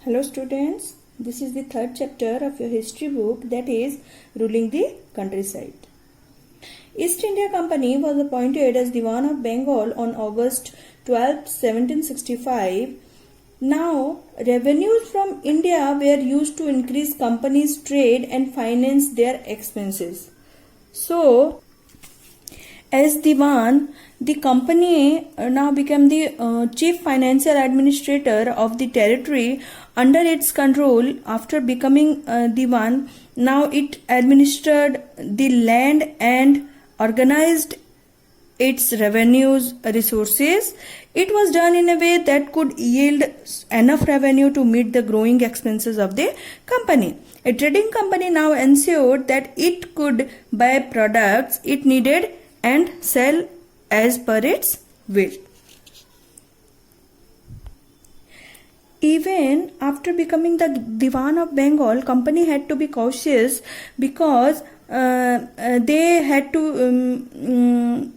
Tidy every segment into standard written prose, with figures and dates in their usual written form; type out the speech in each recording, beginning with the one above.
Hello students, this is the third chapter of your history book, that is Ruling the Countryside. East India Company was appointed as Diwan of Bengal on August 12, 1765. Now, revenues from India were used to increase companies' trade and finance their expenses. So, as Diwan, the company now became the chief financial administrator of the territory under its control. After becoming Diwan, now it administered the land and organized its revenues resources. It was done in a way that could yield enough revenue to meet the growing expenses of the company. A trading company now ensured that it could buy products it needed and sell as per its will. Even after becoming the Diwan of Bengal, company had to be cautious because they had to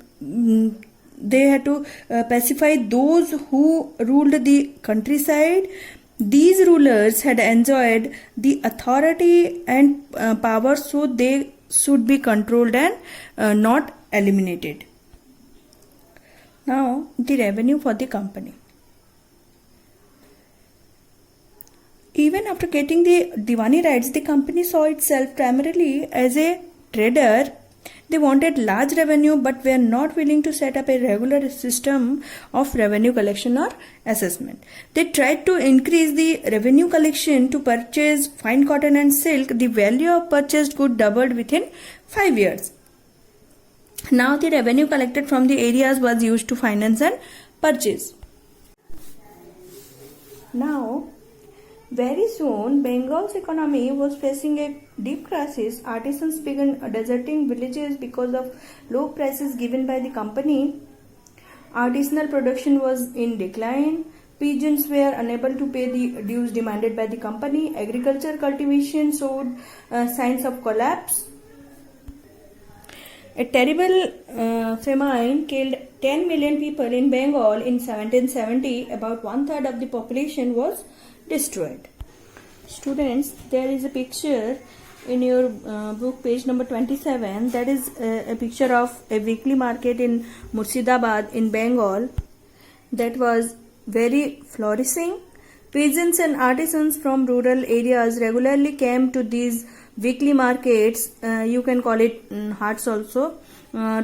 pacify those who ruled the countryside. These rulers had enjoyed the authority and power, so they should be controlled and not eliminated. Now, the revenue for the company. Even after getting the Diwani rights, the company saw itself primarily as a trader. They wanted large revenue but were not willing to set up a regular system of revenue collection or assessment. They tried to increase the revenue collection to purchase fine cotton and silk. The value of purchased goods doubled within 5 years. Now the revenue collected from the areas was used to finance and purchase. Now, very soon, Bengal's economy was facing a deep crisis. Artisans began deserting villages because of low prices given by the company. Artisanal production was in decline. Peasants were unable to pay the dues demanded by the company. Agriculture cultivation showed signs of collapse. A terrible famine killed 10 million people in Bengal in 1770. About 1/3 of the population was destroyed. Students, there is a picture in your book, page number 27. That is a picture of a weekly market in Murshidabad in Bengal that was very flourishing. Peasants and artisans from rural areas regularly came to these weekly markets, you can call it hats also,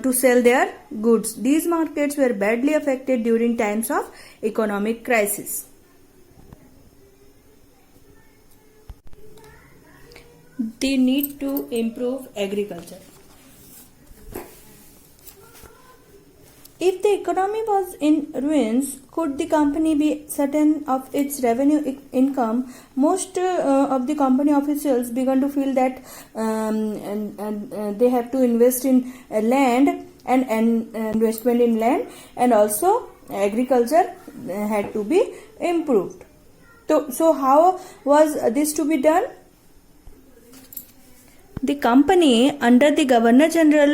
to sell their goods. These markets were badly affected during times of economic crisis. They need to improve agriculture. If the economy was in ruins, could the company be certain of its revenue income? Most of the company officials began to feel that they have to invest in land and investment in land, and also agriculture had to be improved. So how was this to be done? The company, under the Governor General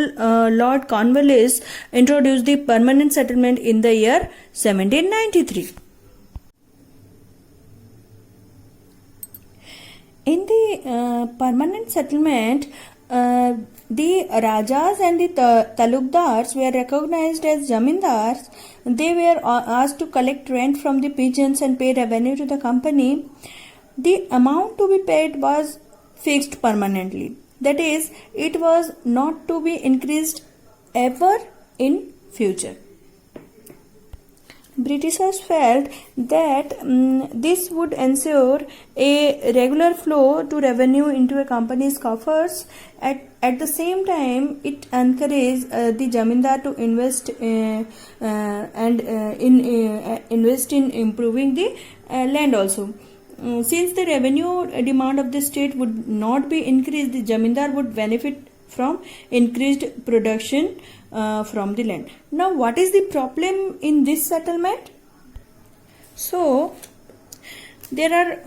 Lord Cornwallis, introduced the permanent settlement in the year 1793. In the permanent settlement, the Rajas and the Talukdars were recognized as Jamindars. They were asked to collect rent from the peasants and pay revenue to the company. The amount to be paid was fixed permanently. That is, it was not to be increased ever in future. Britishers felt that this would ensure a regular flow to revenue into a company's coffers. At the same time, it encouraged the Jamindar to invest invest in improving the land also. Since the revenue demand of the state would not be increased, the Jamindar would benefit from increased production from the land. Now, what is the problem in this settlement? So, there are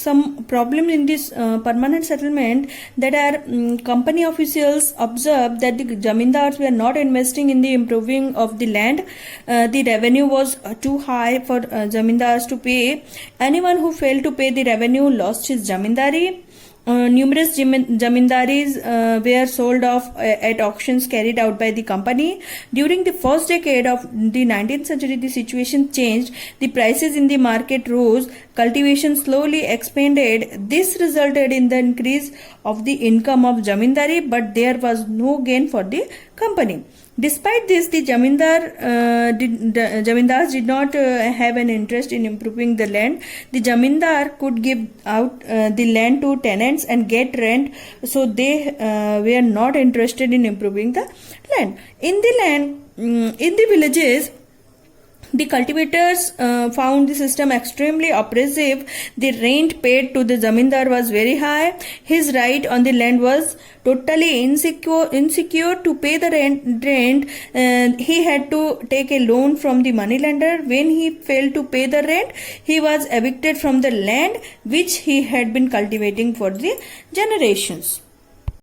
some problem in this permanent settlement, that are company officials observed that the zamindars were not investing in the improving of the land. The revenue was too high for zamindars to pay. Anyone who failed to pay the revenue lost his zamindari. Numerous zamindaris were sold off at auctions carried out by the company. During the first decade of the 19th century, the situation changed. The prices in the market rose. Cultivation slowly expanded. This resulted in the increase of the income of zamindari, but there was no gain for the company. Despite this, the zamindars did not have an interest in improving the land. The zamindar could give out the land to tenants and get rent, so they were not interested in improving the land. In the villages, the cultivators found the system extremely oppressive. The rent paid to the zamindar was very high. His right on the land was totally insecure. To pay the rent, he had to take a loan from the moneylender. When he failed to pay the rent, he was evicted from the land which he had been cultivating for the generations.